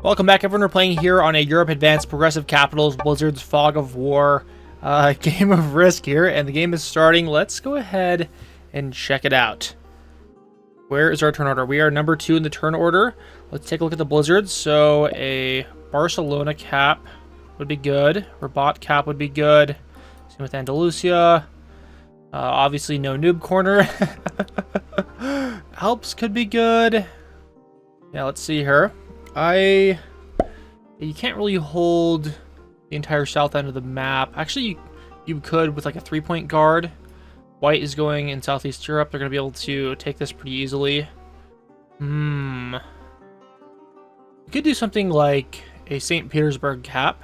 Welcome back, everyone. We're playing here on a Europe Advanced Progressive Capitals Blizzard's Fog of War game of Risk here, and the game is starting. Let's go ahead and check it out. Where is our turn order? We are number 2 in the turn order. Let's take a look at the Blizzards. So a Barcelona cap would be good. Rabat cap would be good. Same with Andalusia. Obviously no noob corner. Alps could be good. Yeah, let's see here. You can't really hold the entire south end of the map. Actually, you could with like a 3-point guard. White is going in Southeast Europe. They're going to be able to take this pretty easily. You could do something like a St. Petersburg cap,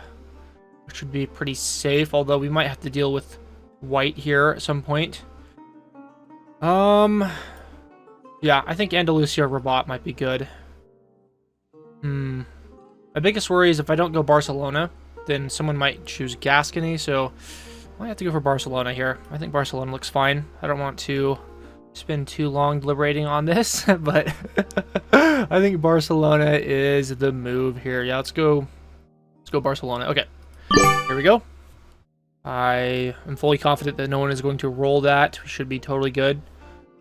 which would be pretty safe, although we might have to deal with white here at some point. Yeah, I think Andalusia or Rabat might be good. My biggest worry is if I don't go Barcelona, then someone might choose Gascony, so I might have to go for Barcelona here. I think Barcelona looks fine. I don't want to spend too long deliberating on this, but I think Barcelona is the move here. Yeah, let's go Barcelona. Okay, here we go. I am fully confident that no one is going to roll that. We should be totally good.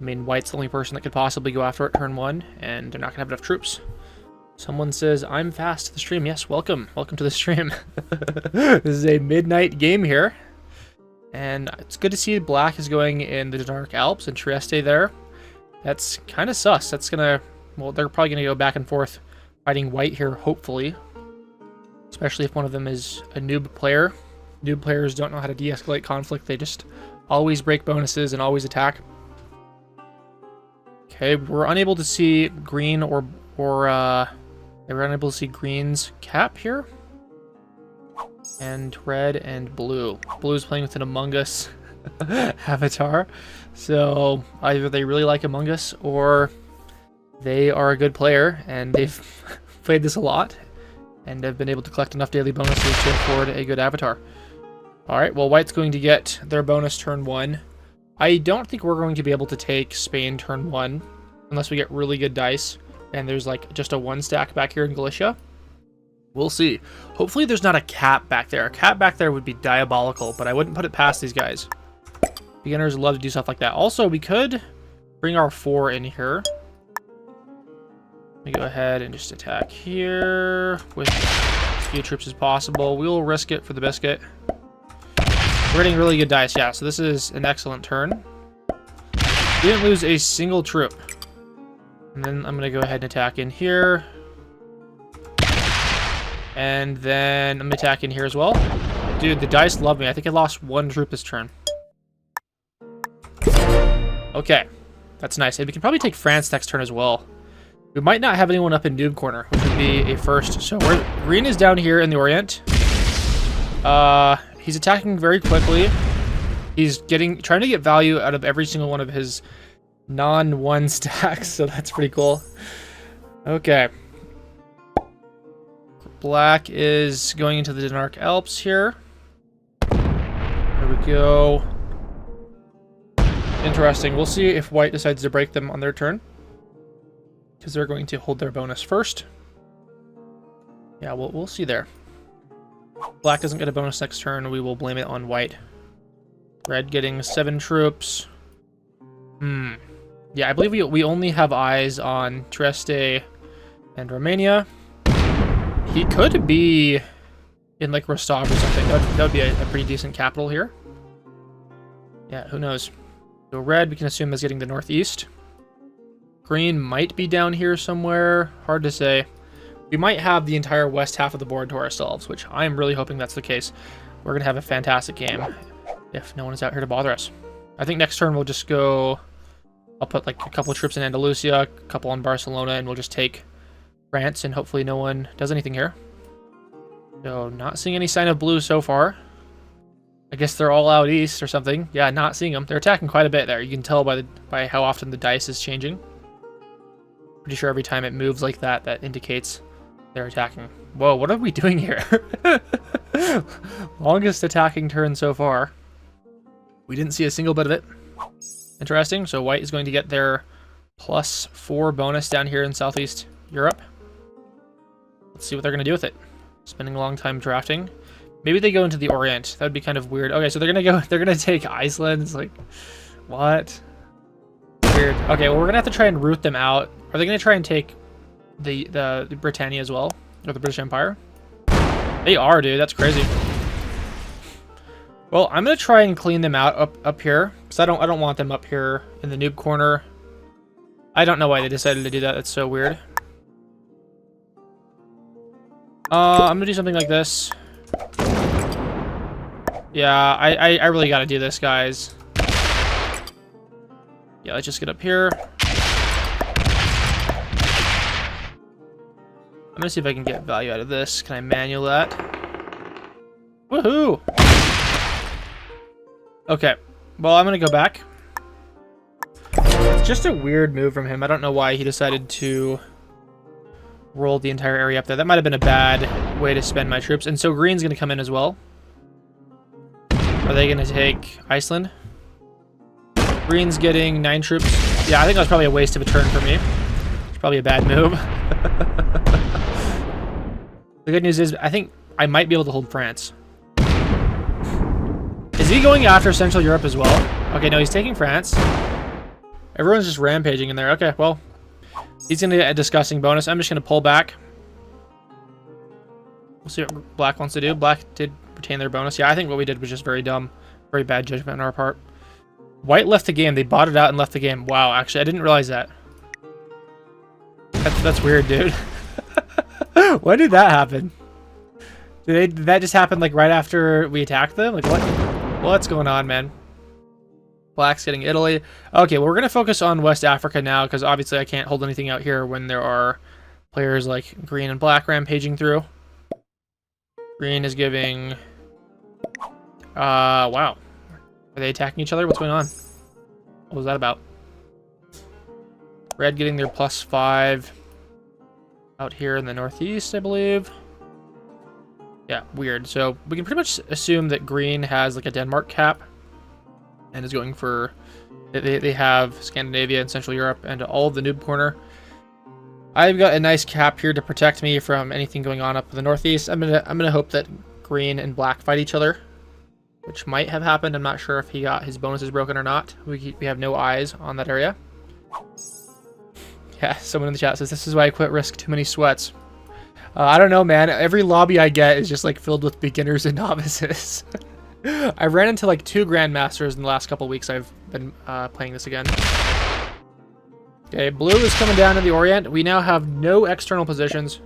I mean, White's the only person that could possibly go after it turn 1, and they're not going to have enough troops. Someone says, I'm fast to the stream. Yes, welcome. Welcome to the stream. This is a midnight game here. And it's good to see Black is going in the Dark Alps and Trieste there. That's kind of sus. That's going to... Well, they're probably going to go back and forth fighting White here, hopefully. Especially if one of them is a noob player. Noob players don't know how to de-escalate conflict. They just always break bonuses and always attack. Okay, we're unable to see green or we're unable to see green's cap here. And red and blue. Blue is playing with an Among Us avatar. So either they really like Among Us or they are a good player and they've played this a lot and have been able to collect enough daily bonuses to afford a good avatar. Alright, well, White's going to get their bonus turn 1. I don't think we're going to be able to take Spain turn 1 unless we get really good dice. And there's like just a 1 stack back here in Galicia. We'll see. Hopefully there's not a cap back there. A cap back there would be diabolical, but I wouldn't put it past these guys. Beginners love to do stuff like that. Also, we could bring our 4 in here. Let me go ahead and just attack here with as few troops as possible. We will risk it for the biscuit. We're getting really good dice, yeah, so this is an excellent turn. We didn't lose a single troop. And then I'm going to go ahead and attack in here. And then I'm going to attack in here as well. Dude, the dice love me. I think I lost 1 troop this turn. Okay. That's nice. And we can probably take France next turn as well. We might not have anyone up in noob corner, which would be a first. So green is down here in the Orient. He's attacking very quickly. He's trying to get value out of every single one of his non-1 stacks, so that's pretty cool. Okay. Black is going into the Dark Alps here. There we go. Interesting. We'll see if White decides to break them on their turn, because they're going to hold their bonus first. Yeah, we'll see there. Black doesn't get a bonus next turn. We will blame it on White. Red getting 7 troops. Yeah, I believe we only have eyes on Trieste and Romania. He could be in like Rostov or something. That would be a pretty decent capital here. Yeah, who knows? So red, we can assume, is getting the northeast. Green might be down here somewhere. Hard to say. We might have the entire west half of the board to ourselves, which I'm really hoping that's the case. We're going to have a fantastic game if no one is out here to bother us. I think next turn we'll just go... I'll put like a couple of troops in Andalusia, a couple on Barcelona, and we'll just take France, and hopefully no one does anything here. So, not seeing any sign of blue so far. I guess they're all out east or something. Yeah, not seeing them. They're attacking quite a bit there. You can tell by how often the dice is changing. Pretty sure every time it moves like that, that indicates they're attacking. Whoa, what are we doing here? Longest attacking turn so far. We didn't see a single bit of it. Interesting. So White is going to get their +4 bonus down here in Southeast Europe. Let's see what they're gonna do with it. Spending a long time drafting. Maybe they go into the Orient. That would be kind of weird. Okay, so they're gonna take Iceland. It's like, what? Weird. Okay, well, we're gonna have to try and root them out. Are they gonna try and take the Britannia as well? Or the British Empire? They are, dude. That's crazy. Well, I'm gonna try and clean them out up here, because I don't want them up here in the noob corner. I don't know why they decided to do that. That's so weird. I'm gonna do something like this. Yeah, I really gotta do this, guys. Yeah, let's just get up here. I'm gonna see if I can get value out of this. Can I manual that? Woohoo! Okay, well, I'm gonna go back. It's just a weird move from him. I don't know why he decided to roll the entire area up there. That might have been a bad way to spend my troops. And so green's gonna come in as well. Are they gonna take Iceland? Green's getting 9 troops. Yeah, I think that was probably a waste of a turn for me. It's probably a bad move. The good news is, I think I might be able to hold France. Is he going after Central Europe as well? Okay, no, he's taking France. Everyone's just rampaging in there. Okay, well, he's going to get a disgusting bonus. I'm just going to pull back. We'll see what Black wants to do. Black did retain their bonus. Yeah, I think what we did was just very dumb. Very bad judgment on our part. White left the game. They bought it out and left the game. Wow, actually, I didn't realize that. That's weird, dude. When did that happen? Did that just happen like right after we attacked them? Like what? What's going on, man? Black's getting Italy. Okay, well, we're gonna focus on West Africa now because obviously I can't hold anything out here when there are players like green and black rampaging through. Green is giving. Wow. Are they attacking each other? What's going on? What was that about? Red getting their +5 out here in the northeast, I believe. Yeah, weird. So we can pretty much assume that green has like a Denmark cap and is going for... They have Scandinavia and Central Europe and all of the noob corner. I've got a nice cap here to protect me from anything going on up in the northeast. I'm gonna hope that green and black fight each other, which might have happened. I'm not sure if he got his bonuses broken or not. We have no eyes on that area. Yeah, someone in the chat says, this is why I quit Risk, too many sweats. I don't know, man. Every lobby I get is just like filled with beginners and novices. I ran into like 2 Grandmasters in the last couple weeks I've been playing this again. Okay, blue is coming down to the Orient. We now have no external positions.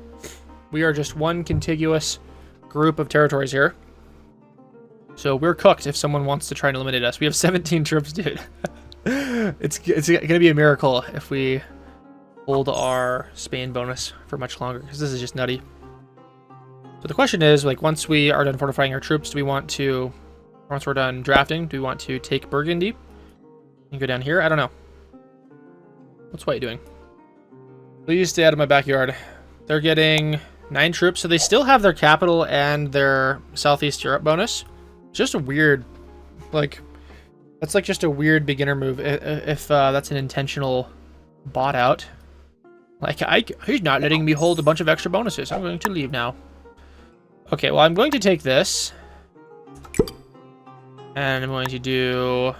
We are just one contiguous group of territories here. So we're cooked if someone wants to try and eliminate us. We have 17 troops, dude. It's gonna be a miracle if we hold our Spain bonus for much longer, because this is just nutty. So the question is, like, once we are done fortifying our troops, do we want to, once we're done drafting, do we want to take Burgundy and go down here? I don't know. What's White doing? Please stay out of my backyard. They're getting 9 troops, so they still have their capital and their Southeast Europe bonus. Just a weird, like, that's like just a weird beginner move if that's an intentional bot out. Like, he's not letting me hold a bunch of extra bonuses. I'm going to leave now. Okay, well, I'm going to take this. And I'm going to do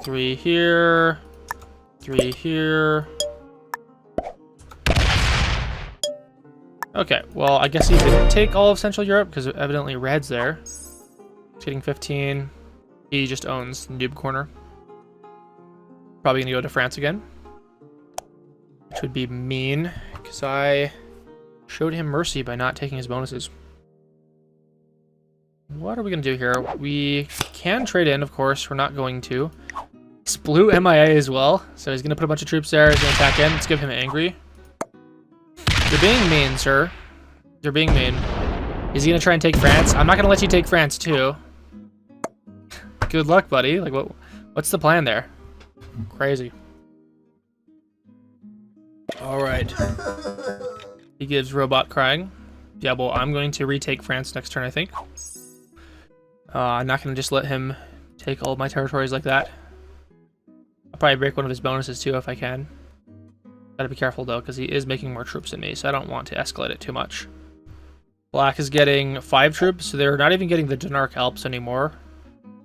3 here, 3 here. Okay, well, I guess he didn't take all of Central Europe because evidently Red's there. He's getting 15. He just owns the noob corner. Probably going to go to France again. Which would be mean, because I showed him mercy by not taking his bonuses. What are we going to do here? We can trade in, of course. We're not going to. It's blue MIA as well, so he's going to put a bunch of troops there. He's going to attack in. Let's give him angry. You're being mean, sir. You're being mean. Is he going to try and take France? I'm not going to let you take France, too. Good luck, buddy. Like, what's the plan there? Crazy. Alright. He gives robot crying. Yeah, well, I'm going to retake France next turn, I think. I'm not going to just let him take all of my territories like that. I'll probably break one of his bonuses, too, if I can. Gotta be careful, though, because he is making more troops than me, so I don't want to escalate it too much. Black is getting 5 troops, so they're not even getting the Denark Alps anymore.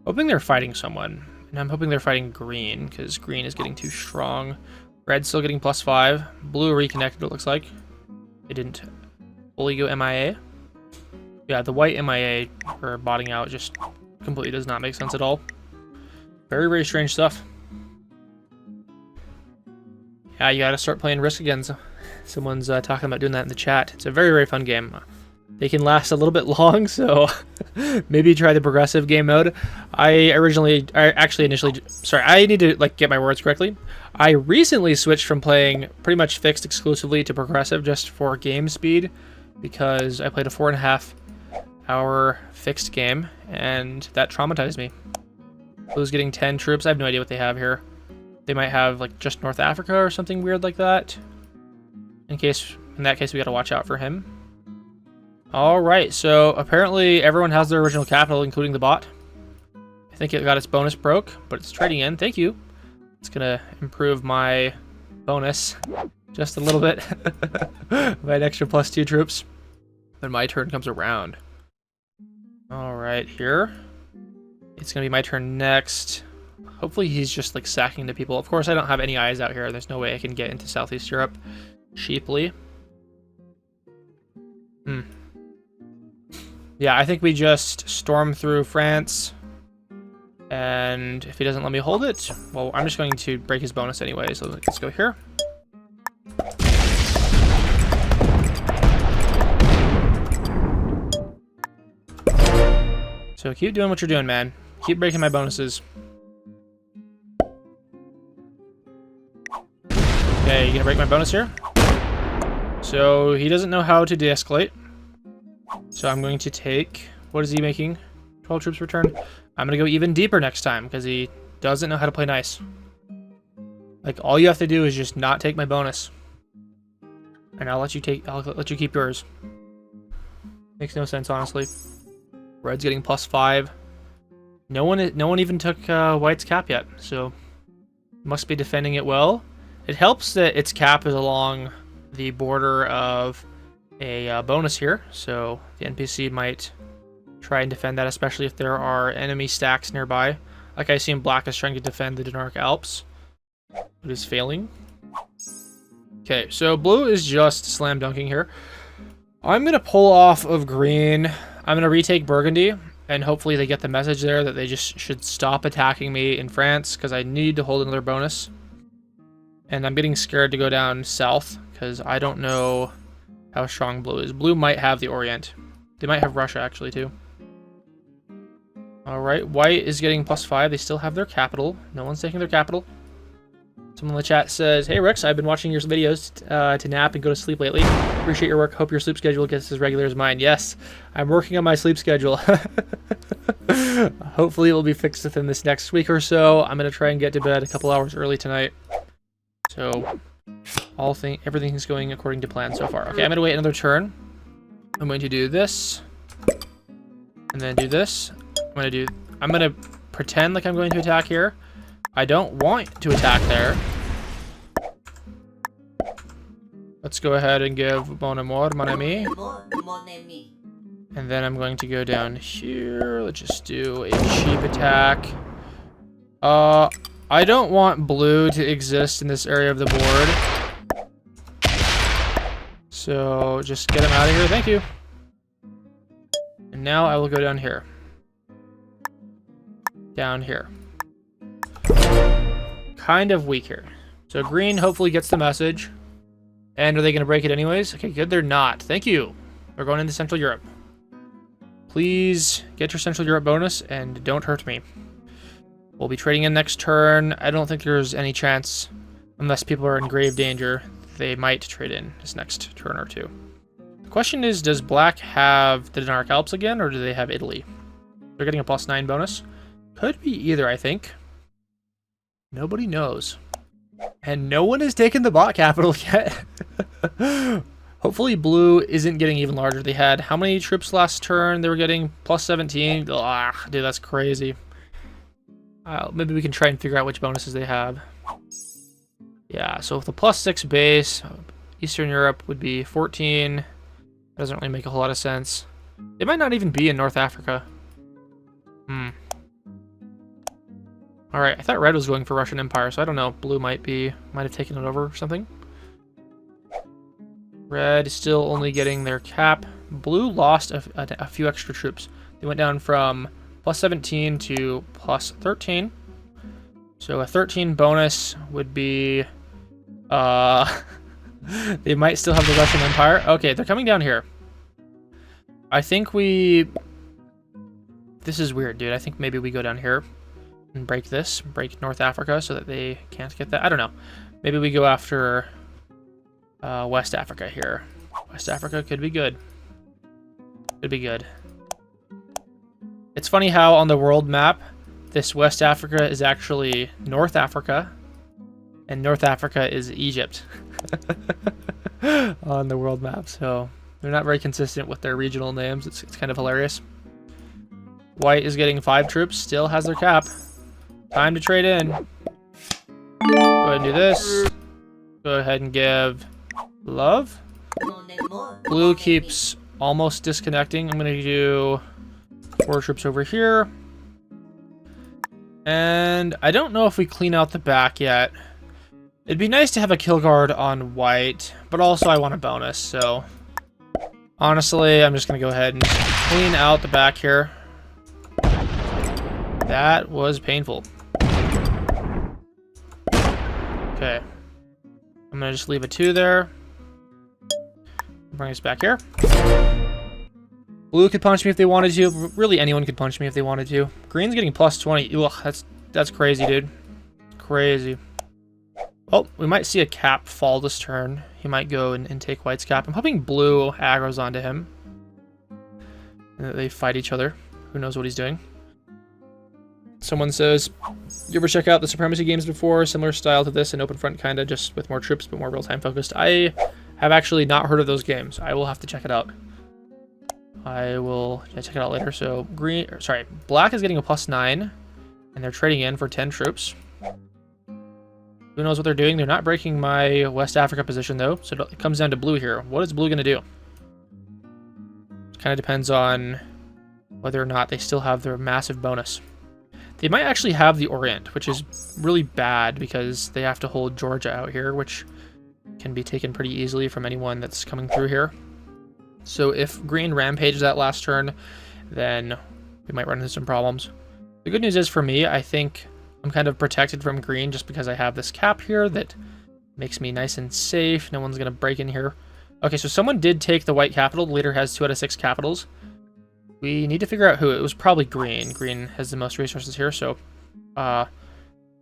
Hoping they're fighting someone. And I'm hoping they're fighting green, because green is getting too strong. Red's still getting +5. Blue reconnected, it looks like. They didn't fully go MIA. Yeah, the white MIA, or botting out, just completely does not make sense at all. Very, very strange stuff. Yeah, you gotta start playing Risk again. So someone's talking about doing that in the chat. It's a very, very fun game. They can last a little bit long, so maybe try the progressive game mode. I need to like get my words correctly. I recently switched from playing pretty much fixed exclusively to progressive just for game speed, because I played a 4.5-hour fixed game and that traumatized me. Blue's getting 10 troops. I have no idea what they have here. They might have like just North Africa or something weird like that. In that case, we gotta watch out for him. Alright, so apparently everyone has their original capital, including the bot. I think it got its bonus broke, but it's trading in. Thank you. It's gonna improve my bonus just a little bit by an extra +2 troops when my turn comes around. Alright, here. It's gonna be my turn next. Hopefully he's just like sacking the people. Of course, I don't have any eyes out here. There's no way I can get into Southeast Europe cheaply. Yeah, I think we just storm through France. And if he doesn't let me hold it, well, I'm just going to break his bonus anyway. So let's go here. So keep doing what you're doing, man. Keep breaking my bonuses. Okay, you gonna break my bonus here? So he doesn't know how to de-escalate. So I'm going to take, what is he making? 12 troops return. I'm gonna go even deeper next time because he doesn't know how to play nice. Like, all you have to do is just not take my bonus, and I'll let you keep yours. Makes no sense, honestly. Red's getting +5. No one even took White's cap yet, so must be defending it well. It helps that its cap is along the border of a bonus here, so the NPC might try and defend that, especially if there are enemy stacks nearby. Like I assume Black is trying to defend the Denark Alps, but is failing. Okay, so Blue is just slam dunking here. I'm gonna pull off of Green. I'm gonna retake Burgundy, and hopefully they get the message there that they just should stop attacking me in France, because I need to hold another bonus. And I'm getting scared to go down south, because I don't know how strong Blue is. Blue might have the Orient. They might have Russia, actually, too. Alright, White is getting +5. They still have their capital. No one's taking their capital. Someone in the chat says, "Hey, Rix, I've been watching your videos to nap and go to sleep lately. Appreciate your work. Hope your sleep schedule gets as regular as mine." Yes, I'm working on my sleep schedule. Hopefully it will be fixed within this next week or so. I'm going to try and get to bed a couple hours early tonight. So everything's going according to plan so far. Okay, I'm going to wait another turn. I'm going to do this. And then do this. I'm going to pretend like I'm going to attack here. I don't want to attack there. Let's go ahead and give Mon Amour, Mon Ami. And then I'm going to go down here. Let's just do a cheap attack. I don't want Blue to exist in this area of the board. So just get him out of here. Thank you. And now I will go down here. Down here. Kind of weak here. So Green hopefully gets the message. And are they going to break it anyways? Okay, good. They're not. Thank you. We're going into Central Europe. Please get your Central Europe bonus and don't hurt me. We'll be trading in next turn. I don't think there's any chance, unless people are in grave danger, they might trade in this next turn or two. The question is, does Black have the Denark Alps again, or do they have Italy? They're getting a +9 bonus. Could be either, I think. Nobody knows. And no one has taken the bot capital yet. Hopefully Blue isn't getting even larger. They had how many troops last turn? They were getting +17. Ah, dude, that's crazy. Maybe we can try and figure out which bonuses they have. Yeah, so with the +6 base, Eastern Europe would be 14. Doesn't really make a whole lot of sense. It might not even be in North Africa. Alright, I thought red was going for Russian Empire, so I don't know. Blue might have taken it over or something. Red is still only getting their cap. Blue lost a few extra troops. They went down from plus 17 to plus 13. So a 13 bonus would be... they might still have the Russian Empire. Okay, they're coming down here. I think we... This is weird, dude. I think maybe we go down here and break this. Break North Africa so that they can't get that. I don't know. Maybe we go after West Africa here. West Africa could be good. Could be good. It's funny how on the world map, this West Africa is actually North Africa, and North Africa is Egypt on the world map. So they're not very consistent with their regional names. It's kind of hilarious. White is getting 5 troops, still has their cap. Time to trade in. Go ahead and do this. Go ahead and give love. Blue keeps almost disconnecting. I'm going to do 4 troops over here. And I don't know if we clean out the back yet. It'd be nice to have a kill guard on white, but also I want a bonus, so honestly, I'm just going to go ahead and clean out the back here. That was painful. Okay. I'm going to just leave a 2 there. Bring us back here. Blue could punch me if they wanted to. Really, anyone could punch me if they wanted to. Green's getting plus 20. Ugh, that's crazy, dude. Crazy. Well, we might see a cap fall this turn. He might go and take white's cap. I'm hoping blue aggro's onto him. And that they fight each other. Who knows what he's doing. Someone says, you ever check out the Supremacy games before? Similar style to this, an open front kinda, just with more troops, but more real-time focused. I have actually not heard of those games. I will have to check it out. I will check it out later. So black is getting a plus 9, and they're trading in for 10 troops. Who knows what they're doing? They're not breaking my West Africa position, though, so it comes down to blue here. What is blue going to do? It kind of depends on whether or not they still have their massive bonus. They might actually have the Orient, which is really bad because they have to hold Georgia out here, which can be taken pretty easily from anyone that's coming through here. So if green rampages that last turn, then we might run into some problems. The good news is for me, I think I'm kind of protected from green just because I have this cap here that makes me nice and safe. No one's going to break in here. Okay, so someone did take the white capital. The leader has 2 out of 6 capitals. We need to figure out who. It was probably green. Green has the most resources here, so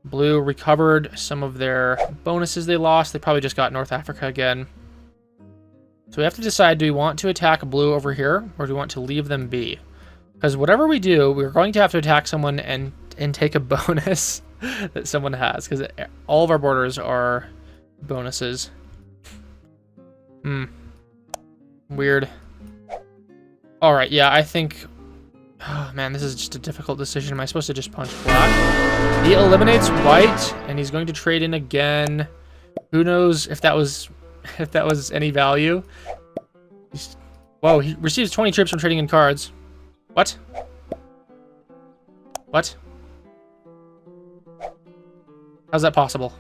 blue recovered some of their bonuses they lost. They probably just got North Africa again. So we have to decide, do we want to attack blue over here, or do we want to leave them be? Because whatever we do, we're going to have to attack someone and take a bonus that someone has, because all of our borders are bonuses. Weird. Alright, yeah, I think... Oh, man, this is just a difficult decision. Am I supposed to just punch black? He eliminates white, and he's going to trade in again. Who knows if that was any value? Whoa, he receives 20 troops from trading in cards. What? What? How's that possible?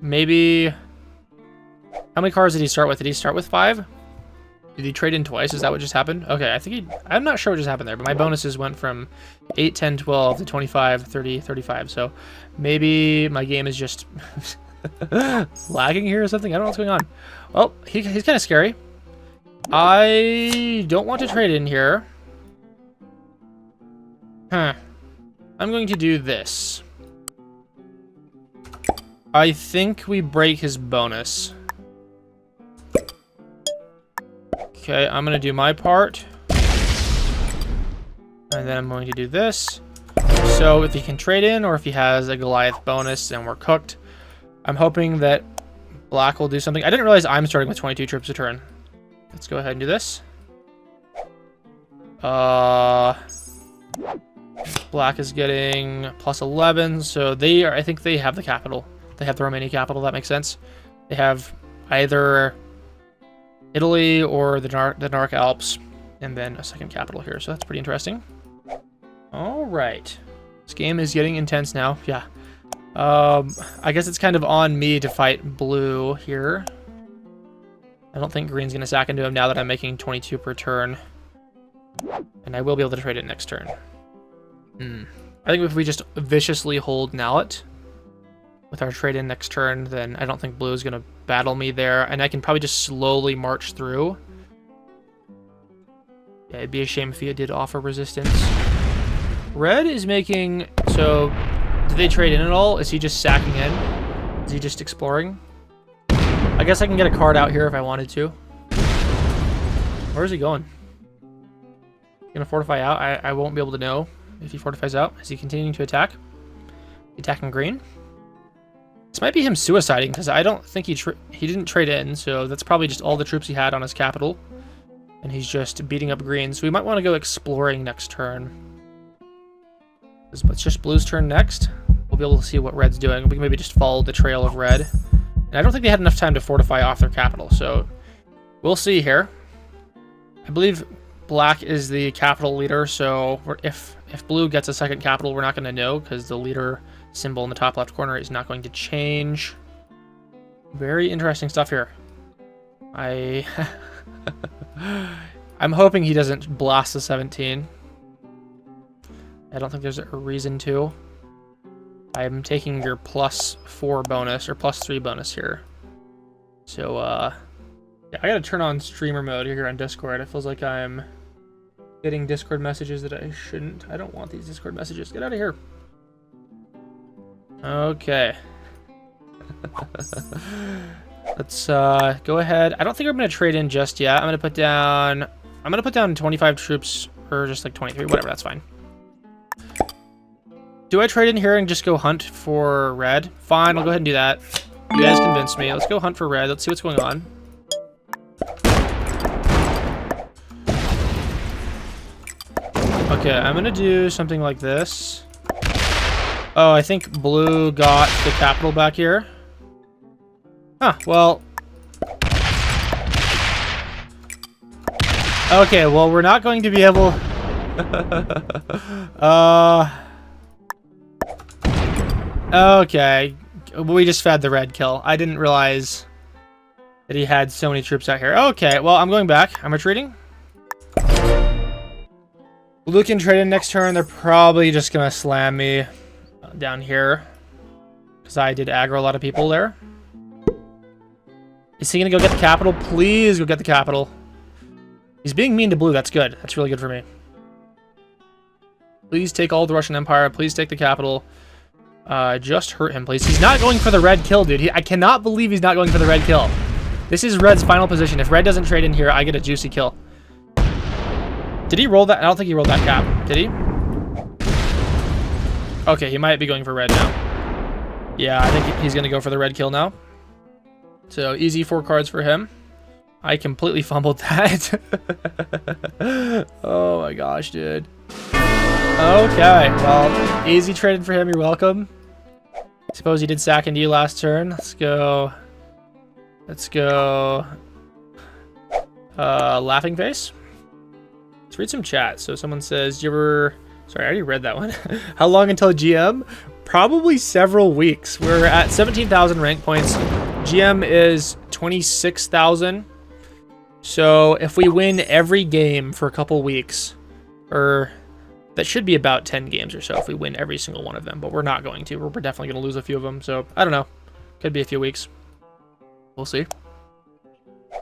Maybe... How many cards did he start with? Did he start with 5? Did he trade in twice? Is that what just happened? Okay, I think I'm not sure what just happened there, but my bonuses went from 8, 10, 12 to 25, 30, 35. So maybe my game is just lagging here or something. I don't know what's going on. Well, he's kind of scary. I don't want to trade in here. I'm going to do this. I think we break his bonus. Okay, I'm going to do my part. And then I'm going to do this. So if he can trade in, or if he has a Goliath bonus, then we're cooked. I'm hoping that black will do something. I didn't realize I'm starting with 22 troops a turn. Let's go ahead and do this. Black is getting plus 11, so they are, I think they have the capital. They have the Romanian capital, that makes sense. They have either Italy or the Narc Alps, and then a second capital here. So that's pretty interesting. All right. This game is getting intense now. Yeah. I guess it's kind of on me to fight blue here. I don't think green's going to sack into him now that I'm making 22 per turn. And I will be able to trade it next turn. I think if we just viciously hold Nowit with our trade in next turn, then I don't think blue is going to battle me there. And I can probably just slowly march through. Yeah, it'd be a shame if he did offer resistance. Red is making... So, did they trade in at all? Is he just sacking in? Is he just exploring? I guess I can get a card out here if I wanted to. Where is he going? Gonna fortify out? I won't be able to know if he fortifies out. Is he continuing to attack? Attacking green? This might be him suiciding, because I don't think he didn't trade in, so that's probably just all the troops he had on his capital. And he's just beating up green, so we might want to go exploring next turn. It's just blue's turn next. We'll be able to see what red's doing. We can maybe just follow the trail of red. And I don't think they had enough time to fortify off their capital, so we'll see here. I believe black is the capital leader, so if blue gets a second capital, we're not going to know, because the leader symbol in the top left corner is not going to change. Very interesting stuff here. I'm hoping he doesn't blast the 17. I don't think there's a reason to. I'm taking your +4 bonus, or +3 bonus here. So, yeah, I gotta turn on streamer mode here on Discord. It feels like I'm getting Discord messages that I shouldn't. I don't want these Discord messages. Get out of here. Okay. Let's go ahead. I don't think I'm gonna trade in just yet. I'm gonna put down 25 troops, or just like 23, whatever, that's fine. Do I trade in here and just go hunt for red? Fine, I'll go ahead and do that. You guys convinced me. Let's go hunt for red. Let's see what's going on. Okay, I'm gonna do something like this. Oh, I think blue got the capital back here. Huh, well... Okay, well, we're not going to be able... Okay, we just fed the red kill. I didn't realize that he had so many troops out here. Okay, well, I'm going back. I'm retreating. Blue can trade in next turn. They're probably just going to slam me down here, because I did aggro a lot of people there. Is he going to go get the capital? Please go get the capital. He's being mean to blue. That's good. That's really good for me. Please take all the Russian Empire. Please take the capital. Just hurt him, please. He's not going for the red kill, dude. I cannot believe he's not going for the red kill. This is red's final position. If red doesn't trade in here, I get a juicy kill. Did he roll that? I don't think he rolled that cap. Did he? Okay, he might be going for red now. Yeah, I think he's going to go for the red kill now. So, easy 4 cards for him. I completely fumbled that. Oh my gosh, dude. Okay, well, easy traded for him. You're welcome. Suppose he did sack into you last turn. Let's go. Laughing face. Let's read some chat. So someone says, you ever... Sorry, I already read that one. How long until GM? Probably several weeks. We're at 17,000 rank points. GM is 26,000. So if we win every game for a couple weeks, or that should be about 10 games or so if we win every single one of them, but we're not going to. We're definitely going to lose a few of them. So I don't know. Could be a few weeks. We'll see.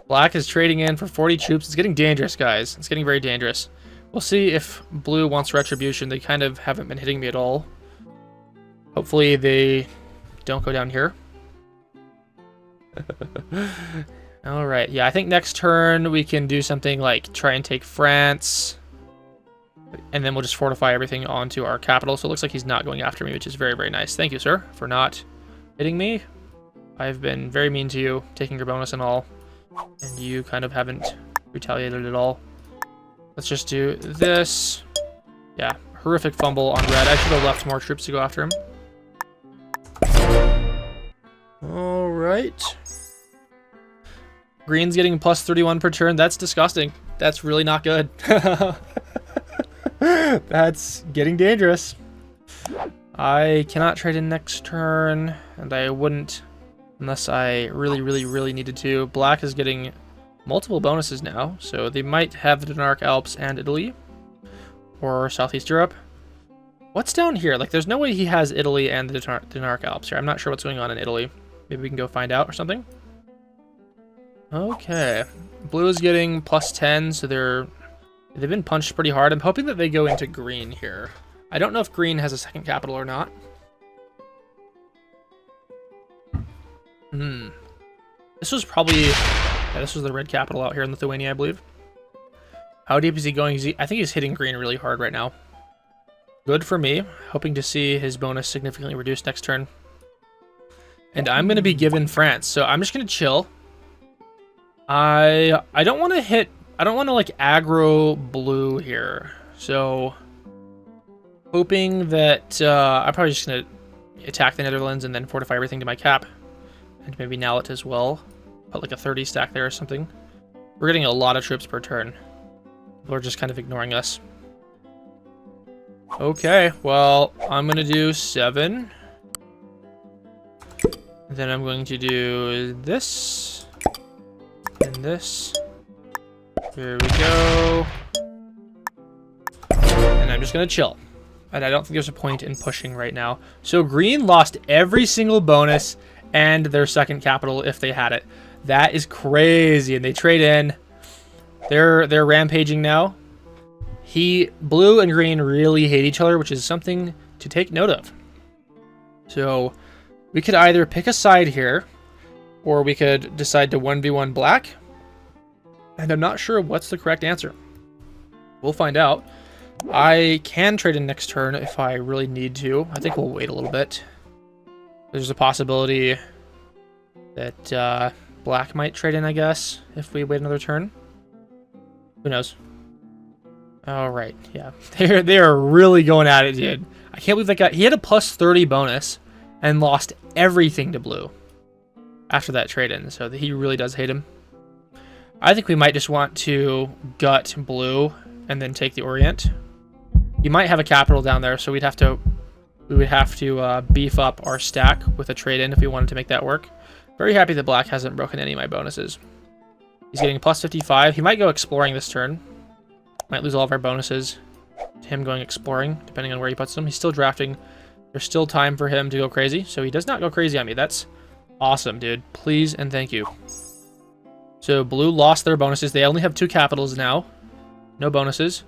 Black is trading in for 40 troops. It's getting dangerous, guys. It's getting very dangerous. We'll see if blue wants retribution. They kind of haven't been hitting me at all. Hopefully they don't go down here. All right. Yeah, I think next turn we can do something like try and take France. And then we'll just fortify everything onto our capital. So it looks like he's not going after me, which is very, very nice. Thank you, sir, for not hitting me. I've been very mean to you, taking your bonus and all. And you kind of haven't retaliated at all. Let's just do this. Yeah, horrific fumble on red. I should have left more troops to go after him. All right. Green's getting plus 31 per turn. That's disgusting. That's really not good. That's getting dangerous. I cannot trade in next turn, and I wouldn't unless I really needed to. Black is getting multiple bonuses now, so they might have the Denark Alps and Italy, or Southeast Europe. What's down here? Like, there's no way he has Italy and the Denark Alps here. I'm not sure what's going on in Italy. Maybe we can go find out or something. Okay. Blue is getting plus 10, so they've been punched pretty hard. I'm hoping that they go into green here. I don't know if green has a second capital or not. This was probably... Yeah, this was the red capital out here in Lithuania, I believe. How deep is he going? I think he's hitting green really hard right now. Good for me. Hoping to see his bonus significantly reduced next turn. And I'm going to be given France, so I'm just going to chill. I don't want to hit... I don't want to, like, aggro blue here. So... hoping that... I'm probably just going to attack the Netherlands and then fortify everything to my cap. And maybe nail it as well. Put like a 30 stack there or something. We're getting a lot of troops per turn. People are just kind of ignoring us. Okay, well, I'm going to do 7. Then I'm going to do this. And this. Here we go. And I'm just going to chill. And I don't think there's a point in pushing right now. So green lost every single bonus and their second capital if they had it. That is crazy. And they trade in. They're rampaging now. Blue and green really hate each other, which is something to take note of. So we could either pick a side here, or we could decide to 1v1 black. And I'm not sure what's the correct answer. We'll find out. I can trade in next turn if I really need to. I think we'll wait a little bit. There's a possibility that black might trade in, I guess, if we wait another turn. Who knows? All right, yeah. They are really going at it, dude. I can't believe that guy... He had a plus 30 bonus and lost everything to blue after that trade-in, so he really does hate him. I think we might just want to gut blue and then take the Orient. You might have a capital down there, so we would have to beef up our stack with a trade-in if we wanted to make that work. Very happy that black hasn't broken any of my bonuses. He's getting plus 55. He might go exploring this turn. Might lose all of our bonuses to him going exploring, depending on where he puts them. He's still drafting. There's still time for him to go crazy, so he does not go crazy on me. That's awesome, dude. Please and thank you. So blue lost their bonuses. They only have 2 capitals now. No bonuses.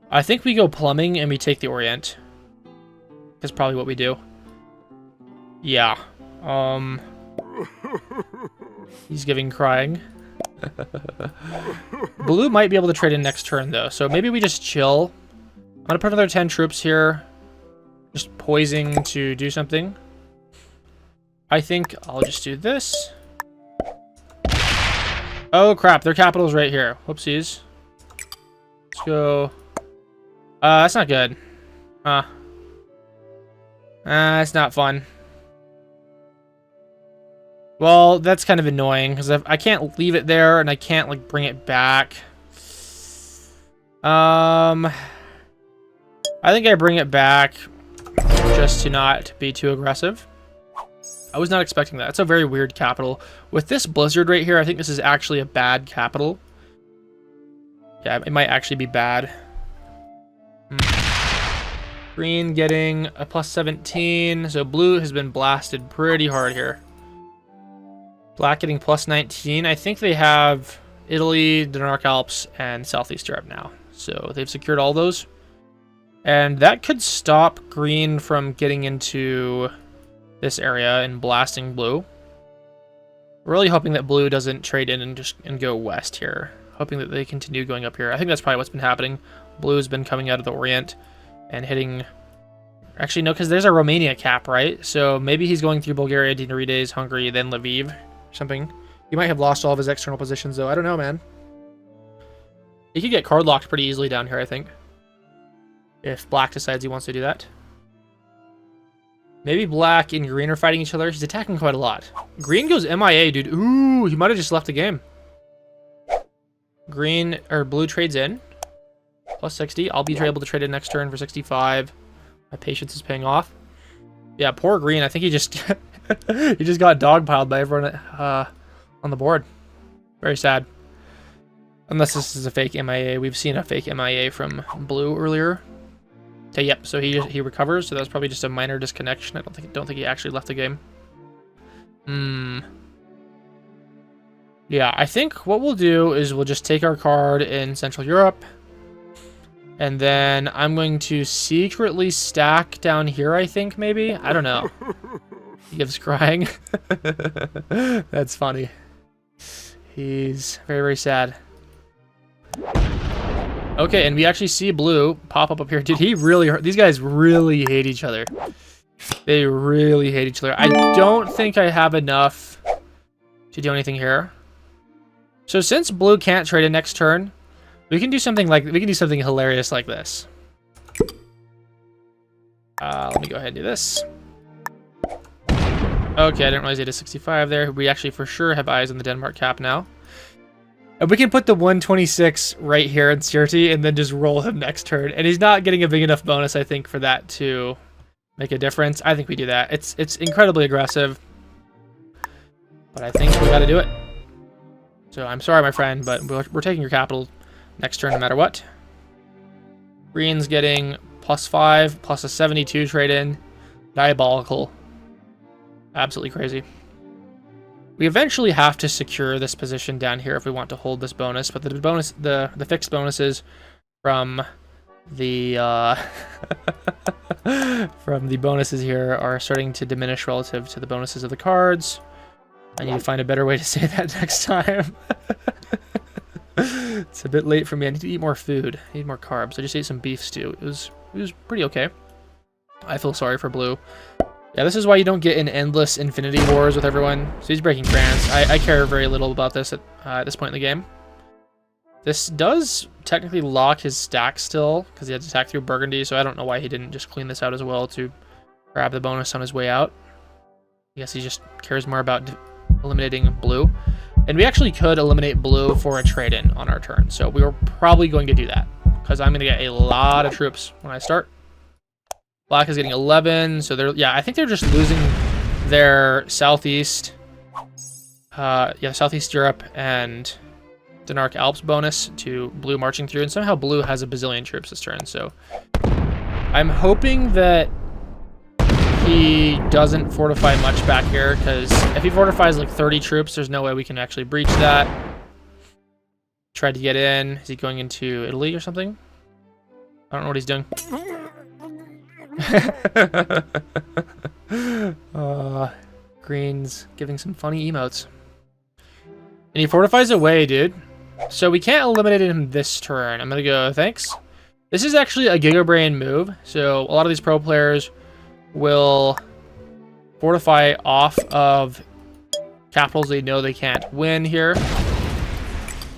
I think we go plumbing and we take the Orient. That's probably what we do. Yeah. He's giving crying. Blue might be able to trade in next turn, though. So maybe we just chill. I'm going to put another 10 troops here. Just poising to do something. I think I'll just do this. Oh, crap. Their capital's right here. Whoopsies. Let's go. That's not good. It's not fun. Well, that's kind of annoying, because I can't leave it there, and I can't, like, bring it back. I think I bring it back just to not be too aggressive. I was not expecting that. It's a very weird capital. With this blizzard right here, I think this is actually a bad capital. Yeah, it might actually be bad. Green getting a plus 17, so blue has been blasted pretty hard here. Black getting plus 19. I think they have Italy, Denark Alps, and Southeast Europe now. So they've secured all those. And that could stop green from getting into this area and blasting blue. We're really hoping that blue doesn't trade in and go west here. Hoping that they continue going up here. I think that's probably what's been happening. Blue has been coming out of the Orient and hitting... Actually, no, because there's a Romania cap, right? So maybe he's going through Bulgaria, Dinarides, Hungary, then Lviv. Something. He might have lost all of his external positions, though. I don't know, man. He could get card locked pretty easily down here, I think. If black decides he wants to do that. Maybe black and green are fighting each other. He's attacking quite a lot. Green goes MIA, dude. Ooh, he might have just left the game. Green or blue trades in. Plus 60. I'll be able to trade in next turn for 65. My patience is paying off. Yeah, poor green. I think he just he just got dogpiled by everyone on the board. Very sad. Unless this is a fake MIA. We've seen a fake MIA from blue earlier. Okay, yep. So he recovers. So that was probably just a minor disconnection. I don't think he actually left the game. Yeah, I think what we'll do is we'll just take our card in Central Europe. And then I'm going to secretly stack down here, I think, maybe? I don't know. He gives crying. That's funny. He's very, very sad. Okay, and we actually see blue pop up here. Dude, these guys really hate each other. They really hate each other. I don't think I have enough to do anything here. So since blue can't trade it next turn, we can do something hilarious like this. Let me go ahead and do this. Okay, I didn't realize he had a 65 there. We actually for sure have eyes on the Denmark cap now. And we can put the 126 right here in Sirti and then just roll him next turn. And he's not getting a big enough bonus, I think, for that to make a difference. I think we do that. It's incredibly aggressive. But I think we gotta do it. So I'm sorry, my friend, but we're taking your capital next turn no matter what. Green's getting +5, plus a 72 trade-in. Diabolical. Absolutely crazy. We eventually have to secure this position down here if we want to hold this bonus, but the fixed bonuses from the from the bonuses here are starting to diminish relative to the bonuses of the cards. I need to find a better way to say that next time. It's a bit late for me. I need to eat more food. I need more carbs. I just ate some beef stew. It was pretty okay. I feel sorry for blue. Yeah, this is why you don't get in endless infinity wars with everyone. So he's breaking France. I care very little about this at this point in the game. This does technically lock his stack still, because he had to attack through Burgundy, so I don't know why he didn't just clean this out as well to grab the bonus on his way out. I guess he just cares more about eliminating blue. And we actually could eliminate blue for a trade-in on our turn, so we were probably going to do that, because I'm going to get a lot of troops when I start. Black is getting 11, so I think they're just losing their Southeast, Southeast Europe and Denmark Alps bonus to blue marching through, and somehow blue has a bazillion troops this turn, so I'm hoping that he doesn't fortify much back here, because if he fortifies like 30 troops, there's no way we can actually breach that. Tried to get in. Is he going into Italy or something? I don't know what he's doing. Green's giving some funny emotes. And he fortifies away, dude. So we can't eliminate him this turn. I'm gonna go, thanks. This is actually a Gigabrain move. So a lot of these pro players will fortify off of capitals they know they can't win here.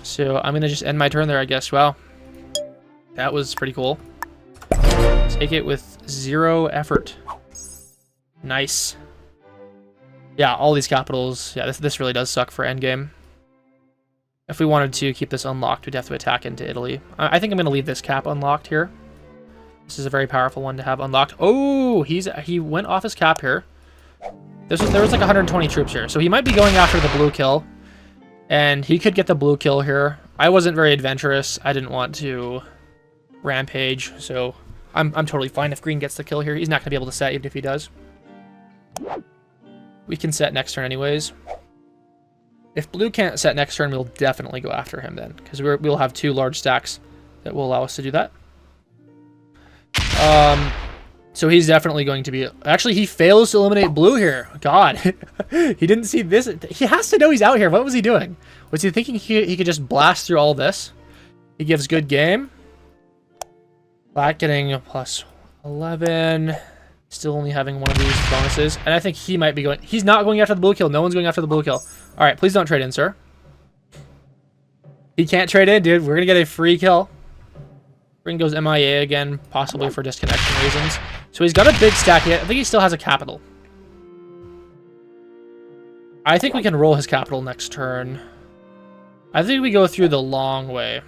So I'm gonna just end my turn there, I guess. Wow. That was pretty cool. Take it with 0 effort. Nice. Yeah, all these capitals. Yeah, this really does suck for endgame. If we wanted to keep this unlocked, we'd have to attack into Italy. I think I'm going to leave this cap unlocked here. This is a very powerful one to have unlocked. Oh, he went off his cap here. There was like 120 troops here, so he might be going after the blue kill. And he could get the blue kill here. I wasn't very adventurous. I didn't want to rampage, so I'm totally fine if green gets the kill here. He's not going to be able to set even if he does. We can set next turn anyways. If blue can't set next turn, we'll definitely go after him then, because we'll have 2 large stacks that will allow us to do that. So he's definitely going to be... Actually, he fails to eliminate blue here. God. He didn't see this. He has to know he's out here. What was he doing? Was he thinking he could just blast through all this? He gives good game. Black getting a plus 11. Still only having one of these bonuses. And I think he might be going... He's not going after the blue kill. No one's going after the blue kill. All right, please don't trade in, sir. He can't trade in, dude. We're going to get a free kill. Green goes MIA again, possibly for disconnection reasons. So he's got a big stack yet. I think he still has a capital. I think we can roll his capital next turn. I think we go through the long way.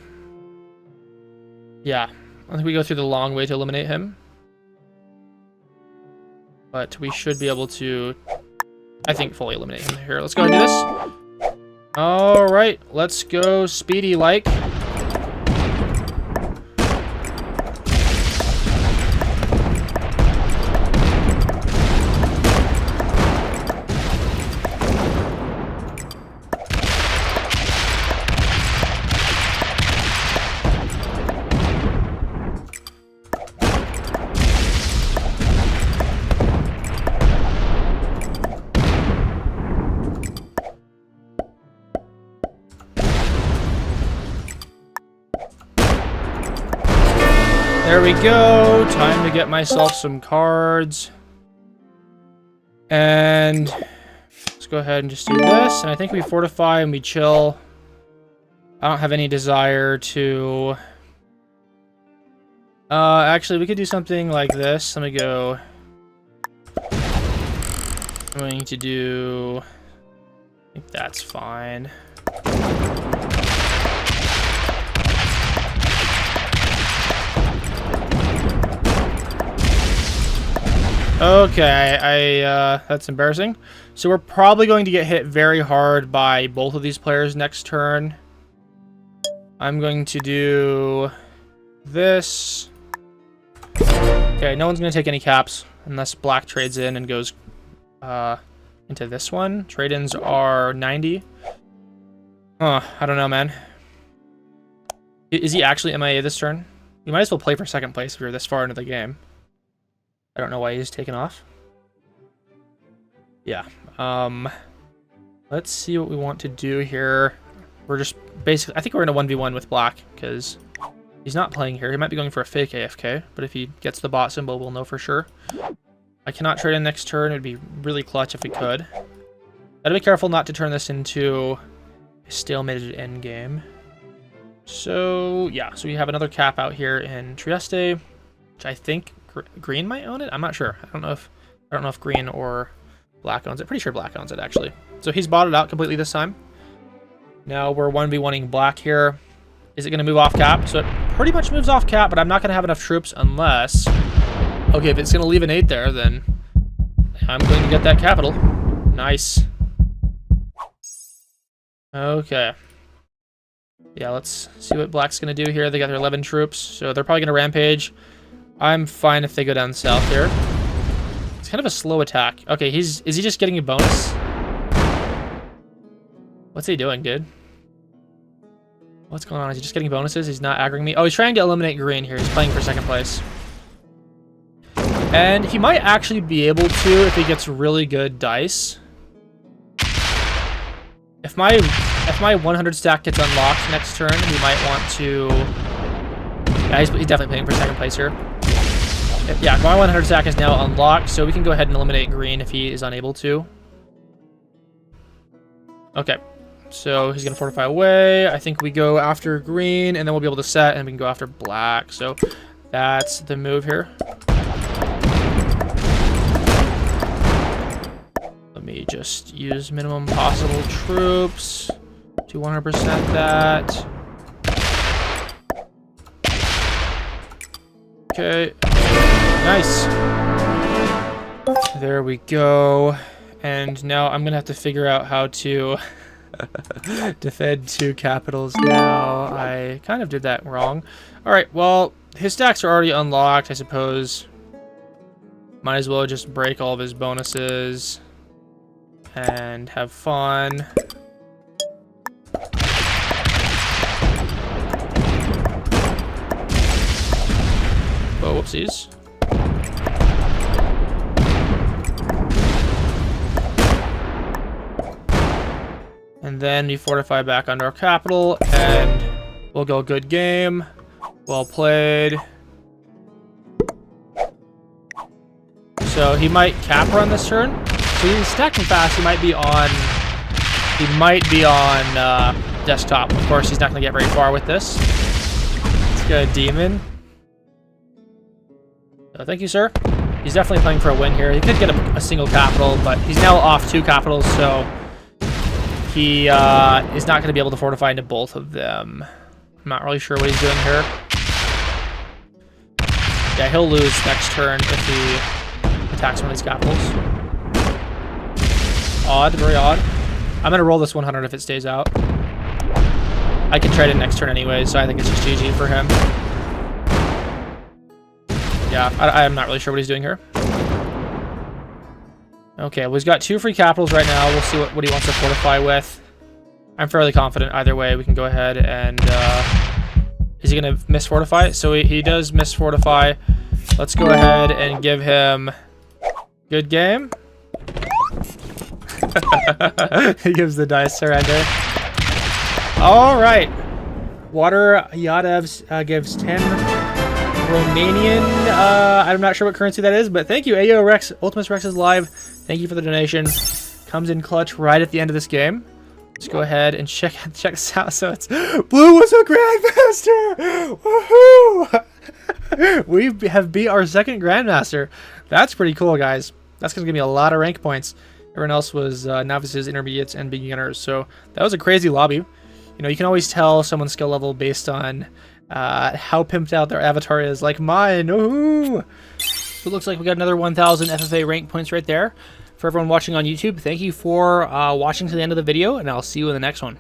Yeah, I think we go through the long way to eliminate him. But we should be able to, I think, fully eliminate him here. Let's go ahead and do this. Alright, let's go speedy-like. There we go. Time to get myself some cards. And let's go ahead and just do this. And I think we fortify and we chill. I don't have any desire to... actually, we could do something like this. Let me go... I'm going to do... I think that's fine. Okay, that's embarrassing. So we're probably going to get hit very hard by both of these players next turn. I'm going to do this. Okay, no one's going to take any caps unless black trades in and goes into this one. Trade-ins are 90. Huh, I don't know, man. Is he actually MIA this turn? You might as well play for second place if you're this far into the game. I don't know why he's taken off. Yeah. Let's see what we want to do here. We're just basically... I think we're in a 1v1 with black, because he's not playing here. He might be going for a fake AFK, but if he gets the bot symbol, we'll know for sure. I cannot trade in next turn. It would be really clutch if we could. Gotta be careful not to turn this into a stalemated endgame. So, yeah. So we have another cap out here in Trieste, which I think... Green might own it? I'm not sure. I don't know if green or black owns it. Pretty sure black owns it, actually. So he's bought it out completely this time. Now we're 1v1ing black here. Is it going to move off cap? So it pretty much moves off cap, but I'm not going to have enough troops unless... Okay, if it's going to leave an 8 there, then I'm going to get that capital. Nice. Okay. Yeah, let's see what black's going to do here. They got their 11 troops, so they're probably going to rampage. I'm fine if they go down south here. It's kind of a slow attack. Okay, is he just getting a bonus? What's he doing, dude? What's going on? Is he just getting bonuses? He's not aggroing me. Oh, he's trying to eliminate green here. He's playing for second place. And he might actually be able to if he gets really good dice. If my 100 stack gets unlocked next turn, we might want to... Yeah, he's definitely playing for second place here. Yeah, my 100 stack is now unlocked, so we can go ahead and eliminate green if he is unable to. Okay, so he's going to fortify away. I think we go after green, and then we'll be able to set, and we can go after black. So that's the move here. Let me just use minimum possible troops to 100% that. Okay. Nice. There we go. And now I'm going to have to figure out how to defend 2 capitals now. I kind of did that wrong. Alright, well, his stacks are already unlocked, I suppose. Might as well just break all of his bonuses and have fun. Oh, whoopsies. And then we fortify back under our capital, and we'll go good game. Well played. So he might cap run this turn. So he's stacking fast. He might be on desktop. Of course, he's not going to get very far with this. Let's go demon. So thank you, sir. He's definitely playing for a win here. He could get a single capital, but he's now off 2 capitals, so he is not going to be able to fortify into both of them. I'm not really sure what he's doing here. Yeah, he'll lose next turn if he attacks one of these capitals. Odd, very odd. I'm going to roll this 100 if it stays out. I can trade it next turn anyway, so I think it's just GG for him. Yeah, I'm not really sure what he's doing here. Okay, well, he's got 2 free capitals right now. We'll see what he wants to fortify with. I'm fairly confident either way. We can go ahead and... is he going to miss fortify? So he does miss fortify. Let's go ahead and give him... Good game. He gives the dice surrender. All right. Water Yadevs gives 10 Romanian. I'm not sure what currency that is, but thank you. Ayo Rex, Ultimus Rex is live. Thank you for the donation. Comes in clutch right at the end of this game. Let's go ahead and check this out. So it's Blue was a Grandmaster. Woohoo! We have beat our second Grandmaster. That's pretty cool, guys. That's going to give me a lot of rank points. Everyone else was novices, intermediates, and beginners. So that was a crazy lobby. You know, you can always tell someone's skill level based on how pimped out their avatar is, like mine. Woohoo! So it looks like we got another 1,000 FFA rank points right there. For everyone watching on YouTube, thank you for watching to the end of the video, and I'll see you in the next one.